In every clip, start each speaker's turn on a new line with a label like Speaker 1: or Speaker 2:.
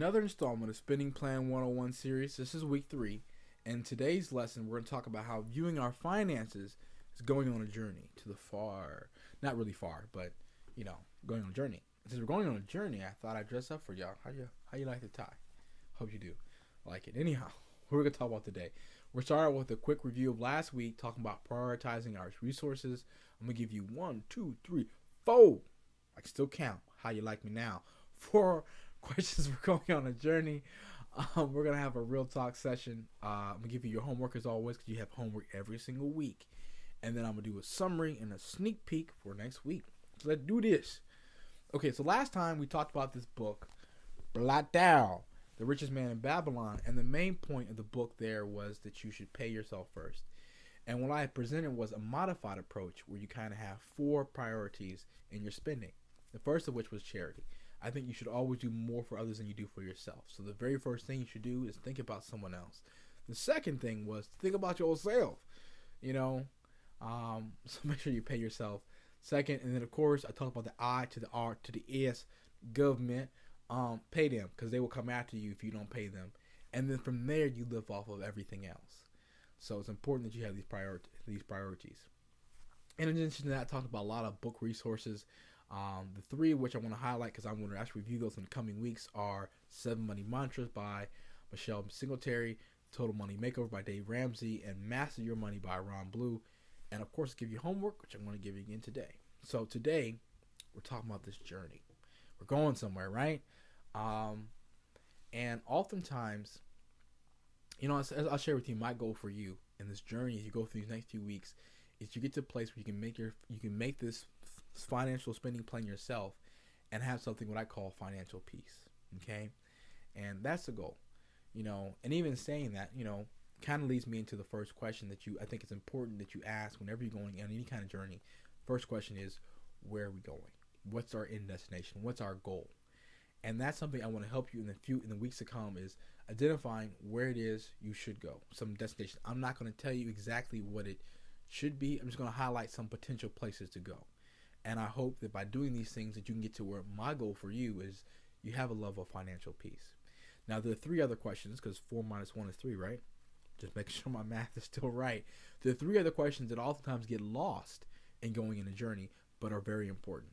Speaker 1: another installment of Spending Plan 101 series. This is week 3, and today's lesson we're going to talk about how viewing our finances is going on a journey to the far, not really far, but going on a journey. Since we're going on a journey, I thought I'd dress up for y'all. How you like the tie? Hope you do like it. Anyhow, what we're going to talk about today. We're starting with a quick review of last week, talking about prioritizing our resources. I'm going to give you 1, 2, 3, 4. I can still count. How you like me now? 4 questions for going on a journey. We're going to have a real talk session. I'm going to give you your homework as always, because you have homework every single week. And then I'm going to do a summary and a sneak peek for next week. So let's do this. Okay, so last time we talked about this book, Blot Down, The Richest Man in Babylon. And the main point of the book there was that you should pay yourself first. And what I presented was a modified approach where you kind of have 4 priorities in your spending. The first of which was charity. I think you should always do more for others than you do for yourself. So the very first thing you should do is think about someone else. The second thing was think about yourself. So make sure you pay yourself. Second, and then of course I talked about the I to the R to the S, government. Pay them, because they will come after you if you don't pay them. And then from there you live off of everything else. So it's important that you have these priorities. In addition to that, I talked about a lot of book resources. The 3 of which I want to highlight, because I'm going to actually review those in the coming weeks, are 7 Money Mantras by Michelle Singletary, Total Money Makeover by Dave Ramsey, and Master Your Money by Ron Blue. And of course, give you homework, which I'm going to give you again today. So today, we're talking about this journey. We're going somewhere, right? And oftentimes, as I'll share with you, my goal for you in this journey as you go through these next few weeks is you get to a place where you can make this financial spending plan yourself and have something what I call financial peace. Okay, and that's the goal. And even saying that, kind of leads me into the first question that I think it's important that you ask whenever you're going on any kind of journey. First question is, where are we going? What's our end destination? What's our goal? And that's something I want to help you in the weeks to come, is identifying where it is you should go. Some destination. I'm not going to tell you exactly what it should be. I'm just going to highlight some potential places to go. And I hope that by doing these things that you can get to where my goal for you is you have a level of financial peace. Now, there are 3 other questions, because 4 minus 1 is 3, right? Just making sure my math is still right. There are 3 other questions that oftentimes get lost in going in a journey, but are very important.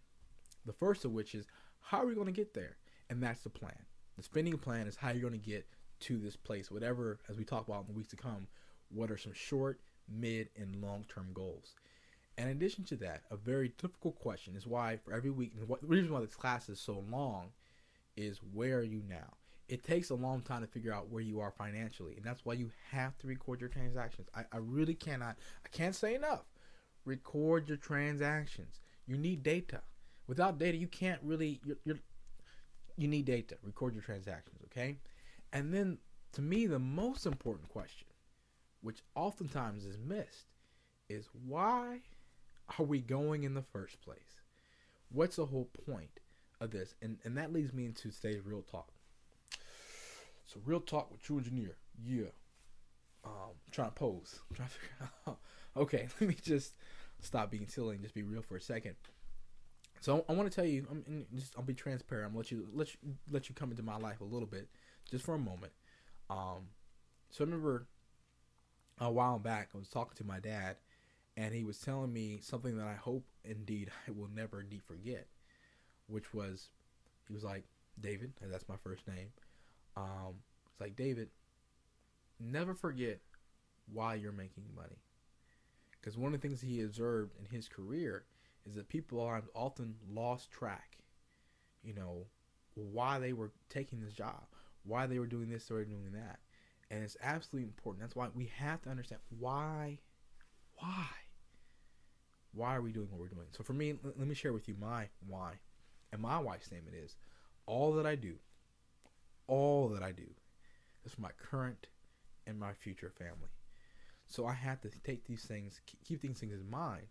Speaker 1: The first of which is, how are we going to get there? And that's the plan. The spending plan is how you're going to get to this place. Whatever, as we talk about in the weeks to come, what are some short, mid, and long-term goals? And in addition to that, a very difficult question is why for every week, and the reason why this class is so long is, where are you now? It takes a long time to figure out where you are financially. And that's why you have to record your transactions. I really cannot, I can't say enough. Record your transactions. You need data. Without data, you can't really, you need data. Record your transactions, okay? And then, to me, the most important question, which oftentimes is missed, is why are we going in the first place? What's the whole point of this? And that leads me into today's real talk. So, real talk with TruEngineer. Yeah. Trying to pose. I'm trying to figure out. Okay, let me just stop being silly and just be real for a second. So I want to tell you, I'll be transparent. I'm gonna let you come into my life a little bit, just for a moment. So I remember a while back, I was talking to my dad, and he was telling me something that I hope indeed I will never indeed forget, which was, he was like, David, and that's my first name. It's like, David, never forget why you're making money, because one of the things he observed in his career is that people are often lost track, why they were taking this job, why they were doing this or doing that. And it's absolutely important. That's why we have to understand why are we doing what we're doing. So for me, let me share with you my why. And my why statement is, all that I do is for my current and my future family. So I have to take these things, keep these things in mind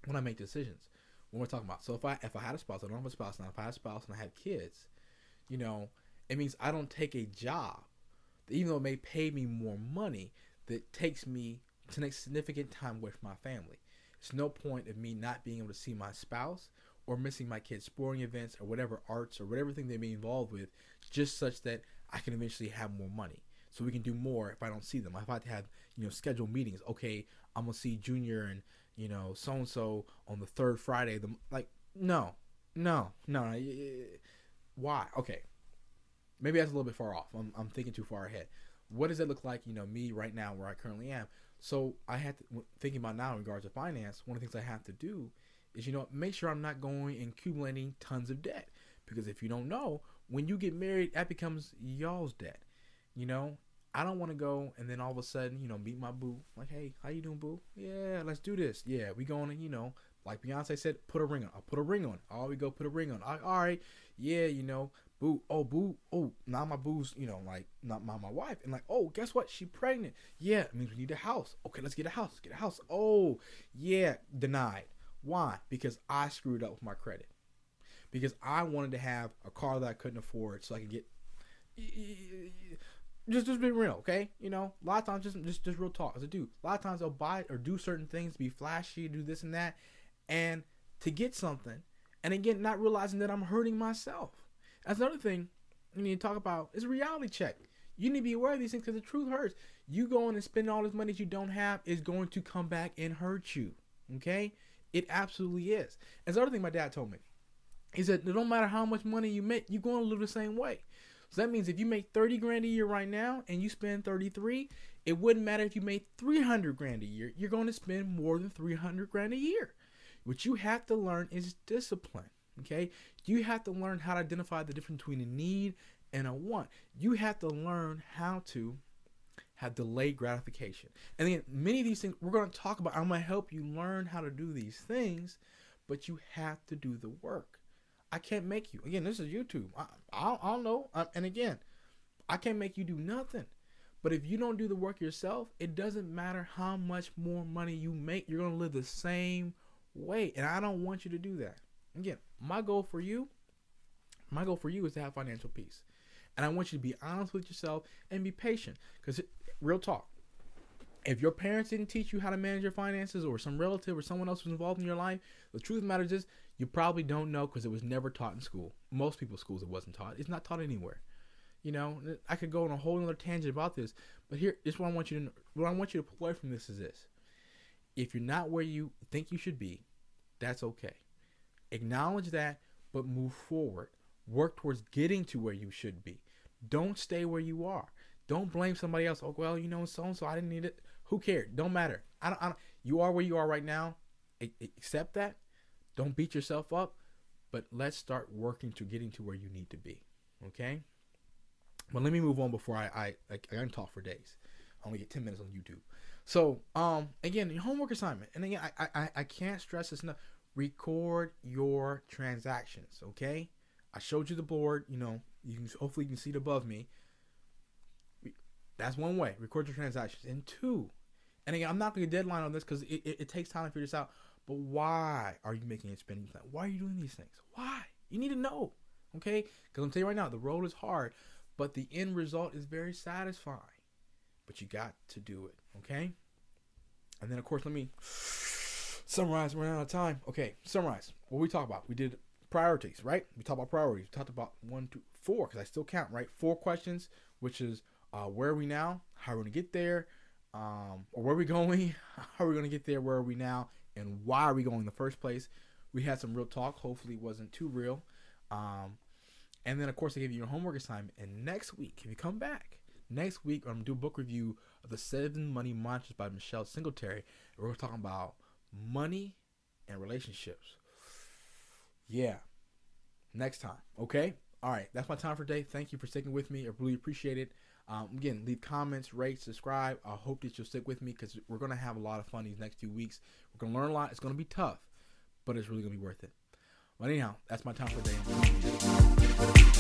Speaker 1: when I make decisions. When we're talking about, so if I had a spouse, I don't have a spouse now. If I had a spouse and I have kids, it means I don't take a job that, even though it may pay me more money, that takes me to next significant time with my family. It's no point of me not being able to see my spouse or missing my kids' sporting events or whatever arts or whatever thing they may be involved with, just such that I can eventually have more money. So we can do more if I don't see them. If I have to have, scheduled meetings. Okay, I'm going to see Junior and, so-and-so on the third Friday. No. Why? Okay. Maybe that's a little bit far off. I'm thinking too far ahead. What does it look like, me right now where I currently am? So I had to, thinking about now in regards to finance, one of the things I have to do is, make sure I'm not going and accumulating tons of debt. Because if you don't know, when you get married, that becomes y'all's debt. I don't want to go and then all of a sudden, meet my boo. Like, hey, how you doing, boo? Yeah, let's do this. Yeah, we going to, like Beyonce said, put a ring on. I'll put a ring on. Oh, we go put a ring on. All right. Yeah, boo. Oh, now my boo's, not my wife. And like, oh, guess what? She pregnant. Yeah, it means we need a house. Okay, let's get a house. Oh, yeah, denied. Why? Because I screwed up with my credit. Because I wanted to have a car that I couldn't afford so I could get... Just be real, okay? A lot of times, just real talk. As a dude, a lot of times I'll buy or do certain things, be flashy, do this and that, and to get something, and again, not realizing that I'm hurting myself. That's another thing you need to talk about is a reality check. You need to be aware of these things because the truth hurts. You going and spending all this money that you don't have is going to come back and hurt you, okay? It absolutely is. And the other thing my dad told me, he said, no matter how much money you make, you're going to live the same way. So that means if you make 30 grand a year right now and you spend 33, it wouldn't matter if you made 300 grand a year. You're going to spend more than 300 grand a year. What you have to learn is discipline, okay? You have to learn how to identify the difference between a need and a want. You have to learn how to have delayed gratification. And again, many of these things we're going to talk about. I'm going to help you learn how to do these things, but you have to do the work. I can't make you. Again, this is YouTube. I don't know. And again, I can't make you do nothing. But if you don't do the work yourself, it doesn't matter how much more money you make. You're going to live the same way. And I don't want you to do that. Again, my goal for you is to have financial peace. And I want you to be honest with yourself and be patient. Because real talk, if your parents didn't teach you how to manage your finances, or some relative or someone else was involved in your life, the truth of the matter is you probably don't know because it was never taught in school. Most people's schools it wasn't taught. It's not taught anywhere. I could go on a whole other tangent about this, but here, this is what I want you to know. What I want you to pull away from this is this. If you're not where you think you should be, that's okay. Acknowledge that, but move forward. Work towards getting to where you should be. Don't stay where you are. Don't blame somebody else. Oh, well, so-and-so, I didn't need it. Who cares? Don't matter. I don't. You are where you are right now. Accept that. Don't beat yourself up. But let's start working to getting to where you need to be. Okay? But let me move on before I can talk for days. I only get 10 minutes on YouTube. So, again, your homework assignment. And again, I can't stress this enough. Record your transactions, okay? I showed you the board. Hopefully you can see it above me. That's one way. Record your transactions. And two, and again, I'm not going to deadline on this because it takes time to figure this out. But why are you making a spending plan? Why are you doing these things? Why? You need to know, okay? Because I'm telling you right now, the road is hard, but the end result is very satisfying. But you got to do it, okay? And then, of course, let me summarize. We're out of time. Okay, summarize. What we talked about. We did priorities, right? We talked about priorities. We talked about 1, 2, 4, because I still count, right? 4 questions, which is where are we now? How are we going to get there? Or where are we going? How are we going to get there? Where are we now? And why are we going in the first place? We had some real talk. Hopefully it wasn't too real. And then, of course, I gave you your homework assignment. And next week, if you come back, next week, I'm going to do a book review of The 7 Money Mantras by Michelle Singletary. We're going to talk about money and relationships. Yeah. Next time. Okay? All right. That's my time for today. Thank you for sticking with me. I really appreciate it. Again, leave comments, rate, subscribe. I hope that you'll stick with me because we're going to have a lot of fun these next 2 weeks. We're going to learn a lot. It's going to be tough, but it's really going to be worth it. But anyhow, that's my time for today.